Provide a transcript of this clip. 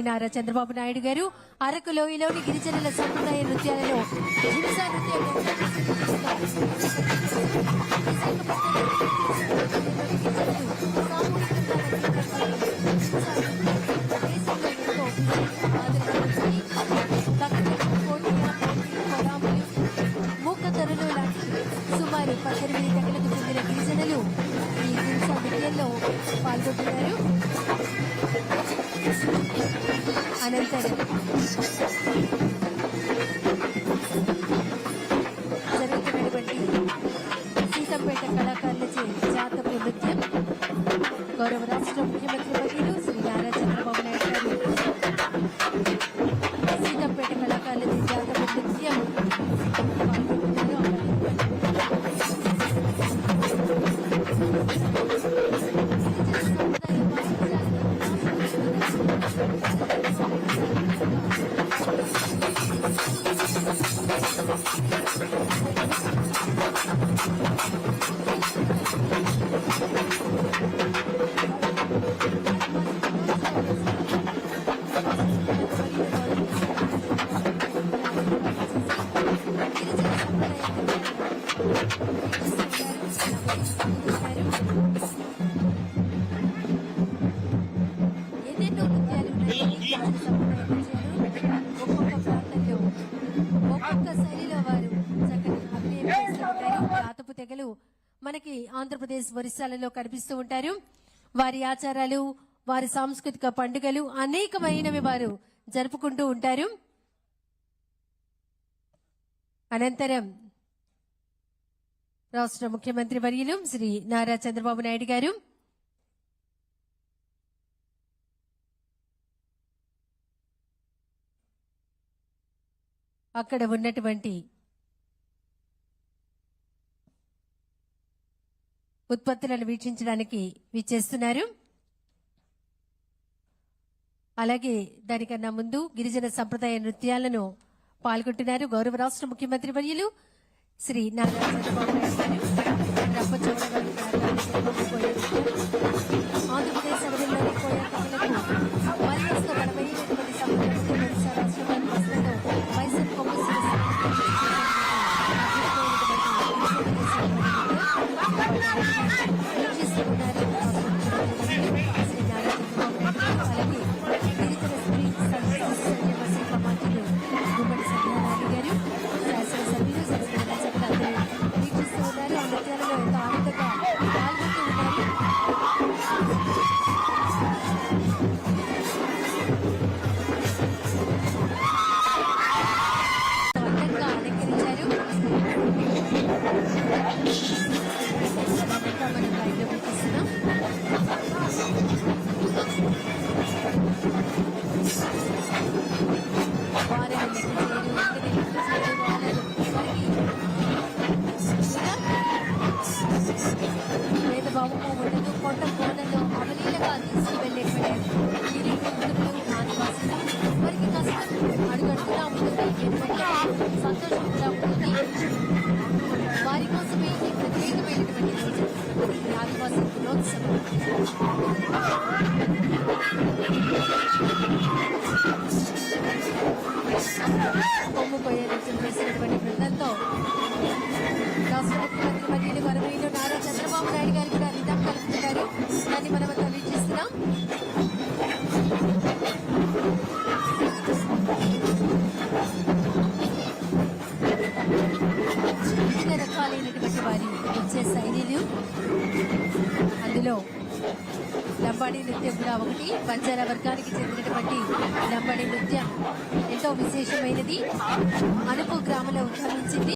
నారా చంద్రబాబు నాయుడు గారు అరకు లోయలోని గిరిజనుల సంప్రదాయ నృత్యాలలో హింసా నృత్యం మూకతరులు లాంటి సుమారు 18 గంటలకు చెందిన గిరిజనులు ఈ హింసా నృత్యంలో పాల్గొంటున్నారు. అనంతరం జరుగుతున్నటువంటి సీతంపేట కళాకారులచే జాతపు నృత్యం గౌరవ రాష్ట్ర ముఖ్యమంత్రి వర్యులు శ్రీ నారా చంద్రబాబు నాయుడు గారు సీతంపేట కళాకారులచే జాతపు నృత్యం ఎన్నెన్నో నృత్యాలు ఒక్కొక్క ప్రాంతంలో ఒక్కొక్క శైలిలో వారు చక్కని అభినయం చేస్తూ ఉంటారు. జాతపు తెగలు మనకి ఆంధ్రప్రదేశ్ ఒరిస్సాలలో కనిపిస్తూ ఉంటారు. వారి ఆచారాలు, వారి సాంస్కృతిక పండుగలు అనేకమైనవి వారు జరుపుకుంటూ ఉంటారు. అనంతరం రాష్ట్ర ముఖ్యమంత్రి వర్యులు శ్రీ నారా చంద్రబాబు నాయుడు గారు అక్కడ ఉన్నటువంటి ఉత్పత్తులను వీక్షించడానికి విచ్చేస్తున్నారు. అలాగే దానికన్నా ముందు గిరిజన సంప్రదాయ నృత్యాలను పాల్గొంటున్నారు గౌరవ రాష్ట్ర ముఖ్యమంత్రి వర్యులు శ్రీ నారా చంద్రబాబు నాయుడు గారు. ఆంధ్రప్రదేశ్ అడవుల్లోని కోయాటలకు మరింత బలమైనటువంటి సంప్రదాయం రాష్ట్రవారి బస్సులలో మైసూర్ కొమ్ము వీక్షిస్తున్నారు శ్రీ నారా చంద్రబాబు నాయుడు. అలాగే గిరిజన స్త్రీ సంక్షేమ శాఖ మంత్రులు గుమ్మడి సంధ్యారాణి గారు, శాసనసభ్యులు సభ్యులందరూ వీక్షిస్తూ ఉన్నారు. ఆ నృత్యాలలో ఎంతో ఆనందంగా పాల్గొంటూ ఉన్నారు. అందంగా అలంకరించారు. మనం లైవ్లో వీక్షిస్తున్నాం. వేదభావము ఉండదు. కొండ కోనలో అవలీలగా తీసుకువెళ్ళేటువంటి గిరిజనులు ఆదివాసులు వారికి కష్టం అడుగడుగులా ఉంటుంది, సంతోషం కూడా ఉంటుంది. వారి కోసమే ఈ ప్రత్యేకమైనటువంటి రోజు ఈ ఆదివాసీ దినోత్సవం. కొమ్ము పోయే నృత్యం చేసినటువంటి బృందంతో రాష్ట్ర ముఖ్యమంత్రి వర్యులు వరవీయులు నారా చంద్రబాబు నాయుడు గారు కూడా రిధం కలుపుతున్నారు. దాన్ని మనమంతా వీక్షిస్తున్నాం. వివిధ రకాలైనటువంటి వారి వచ్చే శైలిలు, అందులో లంబాడీ నృత్యం కూడా ఒకటి. బంజారా వర్గానికి చెందినటువంటి లంబాడీ నృత్యం ఎంతో విశేషమైనది. అనుపు గ్రామంలో ఉద్భవించింది.